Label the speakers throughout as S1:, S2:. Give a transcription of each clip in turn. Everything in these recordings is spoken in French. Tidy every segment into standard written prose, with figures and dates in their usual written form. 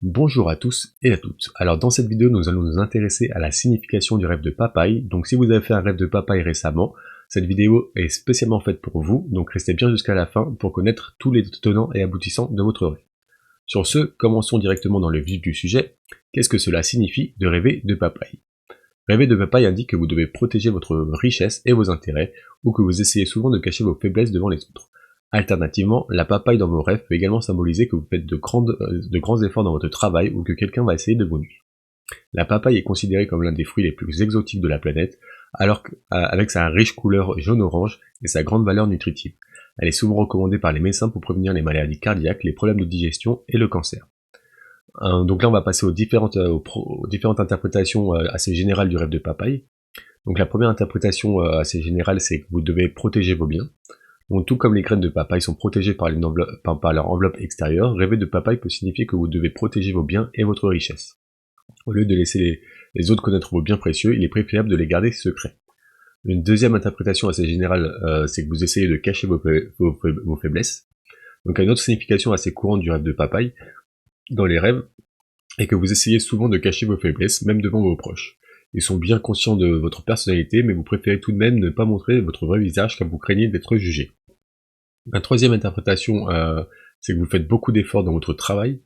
S1: Bonjour à tous et à toutes. Alors dans cette vidéo, nous allons nous intéresser à la signification du rêve de papaye. Donc si vous avez fait un rêve de papaye récemment, cette vidéo est spécialement faite pour vous, donc restez bien jusqu'à la fin pour connaître tous les tenants et aboutissants de votre rêve. Sur ce, commençons directement dans le vif du sujet. Qu'est-ce que cela signifie de rêver de papaye? Rêver de papaye indique que vous devez protéger votre richesse et vos intérêts, ou que vous essayez souvent de cacher vos faiblesses devant les autres. Alternativement, la papaye dans vos rêves peut également symboliser que vous faites de grands efforts dans votre travail ou que quelqu'un va essayer de vous nuire. La papaye est considérée comme l'un des fruits les plus exotiques de la planète, avec sa riche couleur jaune-orange et sa grande valeur nutritive. Elle est souvent recommandée par les médecins pour prévenir les maladies cardiaques, les problèmes de digestion et le cancer. Donc là, on va passer aux différentes interprétations assez générales du rêve de papaye. Donc la première interprétation assez générale, c'est que vous devez protéger vos biens. Donc, tout comme les graines de papaye sont protégées par leur enveloppe extérieure, rêver de papaye peut signifier que vous devez protéger vos biens et votre richesse. Au lieu de laisser les autres connaître vos biens précieux, il est préférable de les garder secrets. Une deuxième interprétation assez générale, c'est que vous essayez de cacher vos faiblesses. Donc une autre signification assez courante du rêve de papaye dans les rêves est que vous essayez souvent de cacher vos faiblesses, même devant vos proches. Ils sont bien conscients de votre personnalité, mais vous préférez tout de même ne pas montrer votre vrai visage car vous craignez d'être jugé. La troisième interprétation, c'est que vous faites beaucoup d'efforts dans votre travail.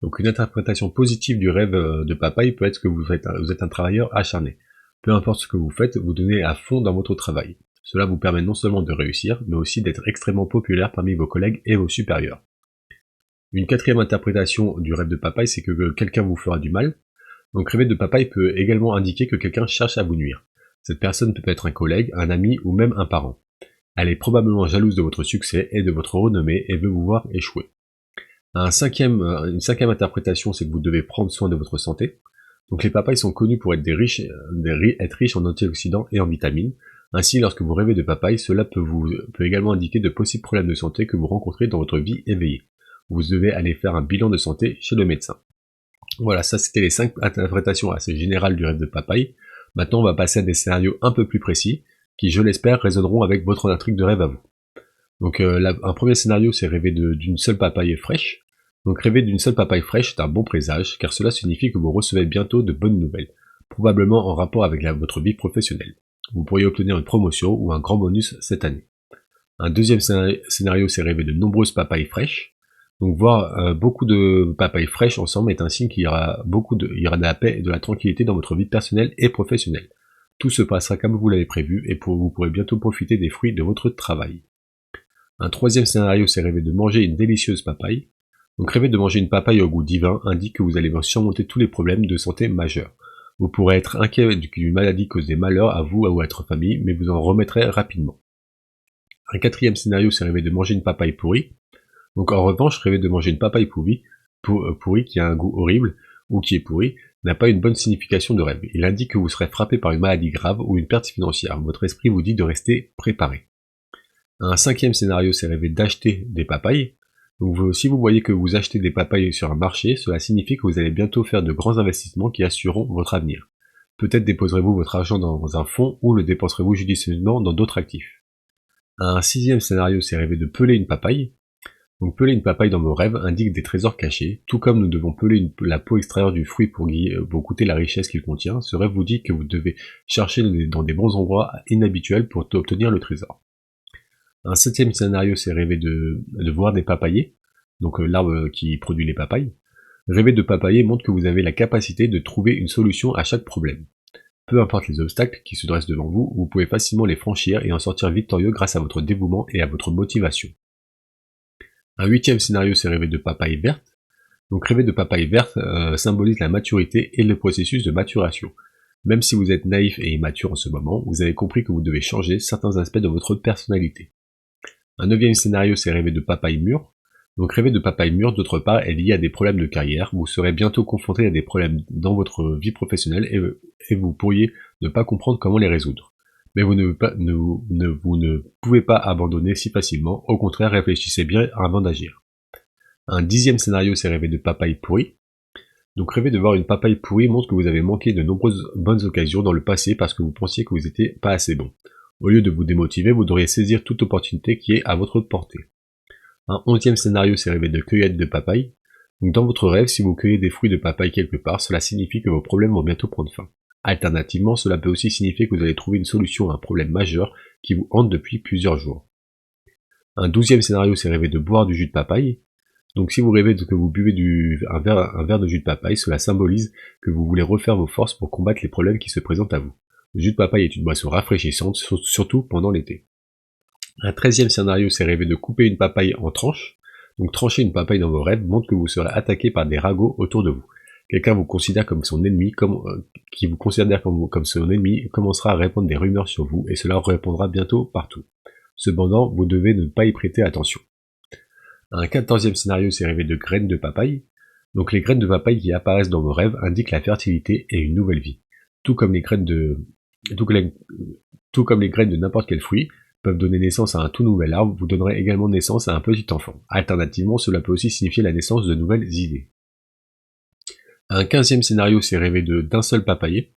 S1: Donc une interprétation positive du rêve de papaye peut être que vous êtes un travailleur acharné. Peu importe ce que vous faites, vous donnez à fond dans votre travail. Cela vous permet non seulement de réussir, mais aussi d'être extrêmement populaire parmi vos collègues et vos supérieurs. Une quatrième interprétation du rêve de papaye, c'est que quelqu'un vous fera du mal. Donc rêver de papaye peut également indiquer que quelqu'un cherche à vous nuire. Cette personne peut être un collègue, un ami ou même un parent. Elle est probablement jalouse de votre succès et de votre renommée et veut vous voir échouer. Une cinquième interprétation, c'est que vous devez prendre soin de votre santé. Donc les papayes sont connus pour être être riches en antioxydants et en vitamines. Ainsi, lorsque vous rêvez de papaye, cela peut également indiquer de possibles problèmes de santé que vous rencontrez dans votre vie éveillée. Vous devez aller faire un bilan de santé chez le médecin. Voilà, ça c'était les 5 interprétations assez générales du rêve de papaye. Maintenant, on va passer à des scénarios un peu plus précis, qui, je l'espère, résonneront avec votre intrigue de rêve à vous. Donc un premier scénario, c'est rêver d'une seule papaye fraîche. Donc rêver d'une seule papaye fraîche est un bon présage, car cela signifie que vous recevez bientôt de bonnes nouvelles, probablement en rapport avec votre vie professionnelle. Vous pourriez obtenir une promotion ou un grand bonus cette année. Un deuxième scénario, c'est rêver de nombreuses papayes fraîches. Donc voir beaucoup de papayes fraîches ensemble est un signe qu'il y aura de la paix et de la tranquillité dans votre vie personnelle et professionnelle. Tout se passera comme vous l'avez prévu et vous pourrez bientôt profiter des fruits de votre travail. Un troisième scénario, c'est rêver de manger une délicieuse papaye. Donc rêver de manger une papaye au goût divin indique que vous allez surmonter tous les problèmes de santé majeurs. Vous pourrez être inquiet qu'une maladie cause des malheurs à vous ou à votre famille, mais vous en remettrez rapidement. Un quatrième scénario, c'est rêver de manger une papaye pourrie. Donc en revanche, rêver de manger une papaye pourrie qui a un goût horrible ou qui est pourrie n'a pas une bonne signification de rêve. Il indique que vous serez frappé par une maladie grave ou une perte financière. Votre esprit vous dit de rester préparé. Un cinquième scénario, c'est rêver d'acheter des papayes. Donc si vous voyez que vous achetez des papayes sur un marché, cela signifie que vous allez bientôt faire de grands investissements qui assureront votre avenir. Peut-être déposerez-vous votre argent dans un fonds ou le dépenserez-vous judicieusement dans d'autres actifs. Un sixième scénario, c'est rêver de peler une papaye. Donc peler une papaye dans vos rêves indique des trésors cachés, tout comme nous devons peler la peau extérieure du fruit pour goûter la richesse qu'il contient. Ce rêve vous dit que vous devez chercher dans des bons endroits inhabituels pour obtenir le trésor. Un septième scénario, c'est rêver de voir des papayers, donc l'arbre qui produit les papayes. Rêver de papayers montre que vous avez la capacité de trouver une solution à chaque problème. Peu importe les obstacles qui se dressent devant vous, vous pouvez facilement les franchir et en sortir victorieux grâce à votre dévouement et à votre motivation. Un huitième scénario, c'est rêver de papaye verte. Donc rêver de papaye verte symbolise la maturité et le processus de maturation. Même si vous êtes naïf et immature en ce moment, vous avez compris que vous devez changer certains aspects de votre personnalité. Un neuvième scénario, c'est rêver de papaye mûre. Donc rêver de papaye mûre, d'autre part, est lié à des problèmes de carrière. Vous serez bientôt confronté à des problèmes dans votre vie professionnelle et vous pourriez ne pas comprendre comment les résoudre. Mais vous ne pouvez pas abandonner si facilement, au contraire réfléchissez bien avant d'agir. Un dixième scénario, c'est rêver de papaye pourrie. Donc rêver de voir une papaye pourrie montre que vous avez manqué de nombreuses bonnes occasions dans le passé parce que vous pensiez que vous n'étiez pas assez bon. Au lieu de vous démotiver, vous devriez saisir toute opportunité qui est à votre portée. Un onzième scénario, c'est rêver de cueillette de papaye. Donc dans votre rêve, si vous cueillez des fruits de papaye quelque part, cela signifie que vos problèmes vont bientôt prendre fin. Alternativement, cela peut aussi signifier que vous allez trouver une solution à un problème majeur qui vous hante depuis plusieurs jours. Un 12e scénario, c'est rêver de boire du jus de papaye. Donc si vous rêvez que vous buvez un verre de jus de papaye, cela symbolise que vous voulez refaire vos forces pour combattre les problèmes qui se présentent à vous. Le jus de papaye est une boisson rafraîchissante, surtout pendant l'été. Un 13e scénario, c'est rêver de couper une papaye en tranches. Donc trancher une papaye dans vos rêves montre que vous serez attaqué par des ragots autour de vous. Quelqu'un vous considère comme son ennemi, qui vous considère comme son ennemi, commencera à répandre des rumeurs sur vous, et cela répandra bientôt partout. Cependant, vous devez ne pas y prêter attention. Un 14e scénario, c'est rêver de graines de papaye. Donc les graines de papaye qui apparaissent dans vos rêves indiquent la fertilité et une nouvelle vie. Tout comme les graines de n'importe quel fruit peuvent donner naissance à un tout nouvel arbre, vous donnerez également naissance à un petit enfant. Alternativement, cela peut aussi signifier la naissance de nouvelles idées. Un 15e scénario, c'est rêver d'un seul papayer.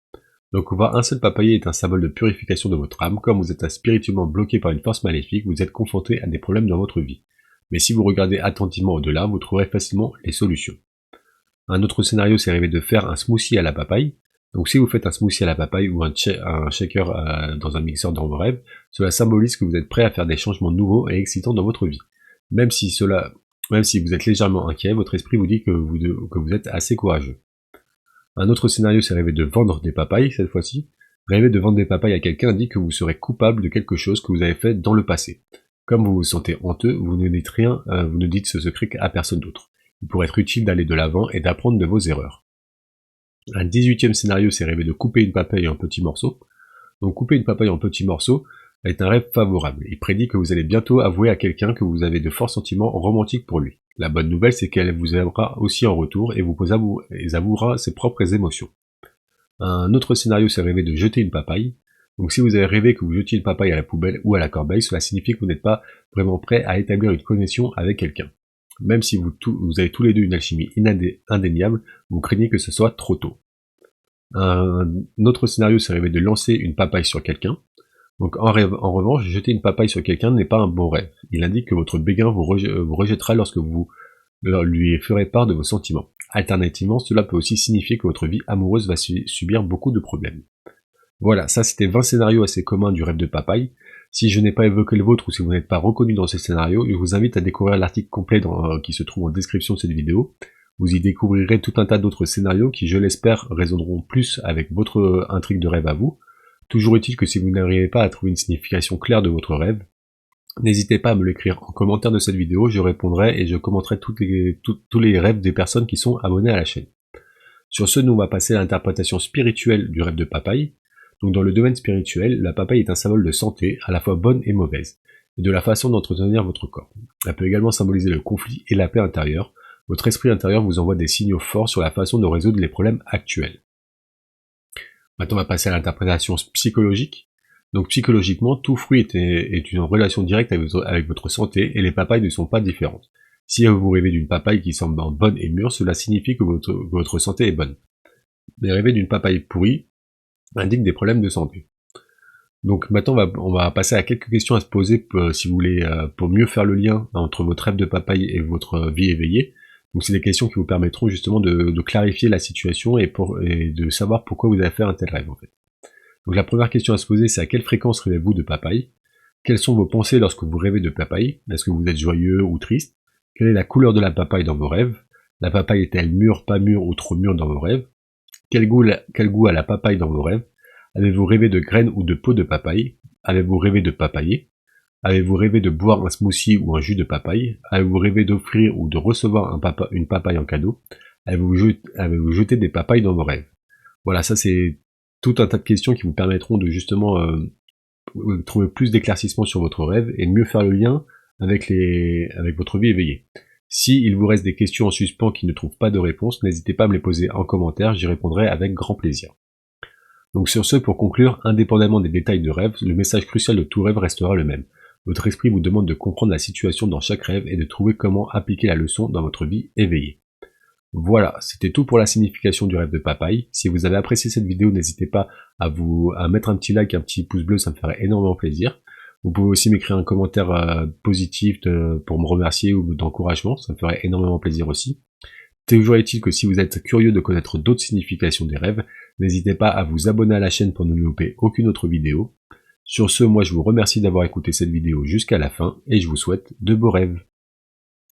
S1: Donc voir un seul papayer est un symbole de purification de votre âme. Comme vous êtes spirituellement bloqué par une force maléfique, vous êtes confronté à des problèmes dans votre vie. Mais si vous regardez attentivement au-delà, vous trouverez facilement les solutions. Un autre scénario, c'est rêver de faire un smoothie à la papaye. Donc si vous faites un smoothie à la papaye ou un shaker dans un mixeur dans vos rêves, cela symbolise que vous êtes prêt à faire des changements nouveaux et excitants dans votre vie. Même si vous êtes légèrement inquiet, votre esprit vous dit que vous êtes assez courageux. Un autre scénario, c'est rêver de vendre des papayes, cette fois-ci. Rêver de vendre des papayes à quelqu'un indique que vous serez coupable de quelque chose que vous avez fait dans le passé. Comme vous vous sentez honteux, vous ne dites rien, vous ne dites ce secret à personne d'autre. Il pourrait être utile d'aller de l'avant et d'apprendre de vos erreurs. Un 18e scénario, c'est rêver de couper une papaye en petits morceaux. Donc couper une papaye en petits morceaux est un rêve favorable. Il prédit que vous allez bientôt avouer à quelqu'un que vous avez de forts sentiments romantiques pour lui. La bonne nouvelle, c'est qu'elle vous aimera aussi en retour et vous avouera ses propres émotions. Un autre scénario, c'est rêver de jeter une papaye. Donc si vous avez rêvé que vous jetiez une papaye à la poubelle ou à la corbeille, cela signifie que vous n'êtes pas vraiment prêt à établir une connexion avec quelqu'un. Même si vous avez tous les deux une alchimie indéniable, vous craignez que ce soit trop tôt. Un autre scénario, c'est rêver de lancer une papaye sur quelqu'un. Donc en revanche, jeter une papaye sur quelqu'un n'est pas un bon rêve. Il indique que votre béguin vous rejettera lorsque vous lui ferez part de vos sentiments. Alternativement, cela peut aussi signifier que votre vie amoureuse va subir beaucoup de problèmes. Voilà, ça c'était 20 scénarios assez communs du rêve de papaye. Si je n'ai pas évoqué le vôtre ou si vous n'êtes pas reconnu dans ces scénarios, je vous invite à découvrir l'article complet qui se trouve en description de cette vidéo. Vous y découvrirez tout un tas d'autres scénarios qui, je l'espère, résonneront plus avec votre intrigue de rêve à vous. Toujours est-il que si vous n'arrivez pas à trouver une signification claire de votre rêve, n'hésitez pas à me l'écrire en commentaire de cette vidéo, je répondrai et je commenterai tous les rêves des personnes qui sont abonnées à la chaîne. Sur ce, nous on va passer à l'interprétation spirituelle du rêve de papaye. Donc dans le domaine spirituel, la papaye est un symbole de santé, à la fois bonne et mauvaise, et de la façon d'entretenir votre corps. Elle peut également symboliser le conflit et la paix intérieure. Votre esprit intérieur vous envoie des signaux forts sur la façon de résoudre les problèmes actuels. Maintenant, on va passer à l'interprétation psychologique. Donc psychologiquement, tout fruit est une relation directe avec votre santé, et les papayes ne sont pas différentes. Si vous rêvez d'une papaye qui semble bonne et mûre, cela signifie que votre santé est bonne. Mais rêver d'une papaye pourrie indique des problèmes de santé. Donc maintenant, on va passer à quelques questions à se poser si vous voulez, pour mieux faire le lien entre votre rêve de papaye et votre vie éveillée. Donc c'est des questions qui vous permettront justement de clarifier la situation et de savoir pourquoi vous avez fait un tel rêve en fait. Donc la première question à se poser, c'est à quelle fréquence rêvez-vous de papaye? Quelles sont vos pensées lorsque vous rêvez de papaye? Est-ce que vous êtes joyeux ou triste? Quelle est la couleur de la papaye dans vos rêves? La papaye est-elle mûre, pas mûre ou trop mûre dans vos rêves? Quel goût a la papaye dans vos rêves? Avez-vous rêvé de graines ou de peaux de papaye? Avez-vous rêvé de papayer? Avez-vous rêvé de boire un smoothie ou un jus de papaye? Avez-vous rêvé d'offrir ou de recevoir une papaye en cadeau? Avez-vous jeté des papayes dans vos rêves? Voilà, ça c'est tout un tas de questions qui vous permettront de justement trouver plus d'éclaircissements sur votre rêve et de mieux faire le lien avec votre vie éveillée. Si il vous reste des questions en suspens qui ne trouvent pas de réponse, n'hésitez pas à me les poser en commentaire, j'y répondrai avec grand plaisir. Donc sur ce, pour conclure, indépendamment des détails de rêve, le message crucial de tout rêve restera le même. Votre esprit vous demande de comprendre la situation dans chaque rêve et de trouver comment appliquer la leçon dans votre vie éveillée. Voilà, c'était tout pour la signification du rêve de papaye. Si vous avez apprécié cette vidéo, n'hésitez pas à mettre un petit like, un petit pouce bleu, ça me ferait énormément plaisir. Vous pouvez aussi m'écrire un commentaire positif pour me remercier ou d'encouragement, ça me ferait énormément plaisir aussi. Toujours est-il que si vous êtes curieux de connaître d'autres significations des rêves, n'hésitez pas à vous abonner à la chaîne pour ne louper aucune autre vidéo. Sur ce, moi je vous remercie d'avoir écouté cette vidéo jusqu'à la fin et je vous souhaite de beaux rêves.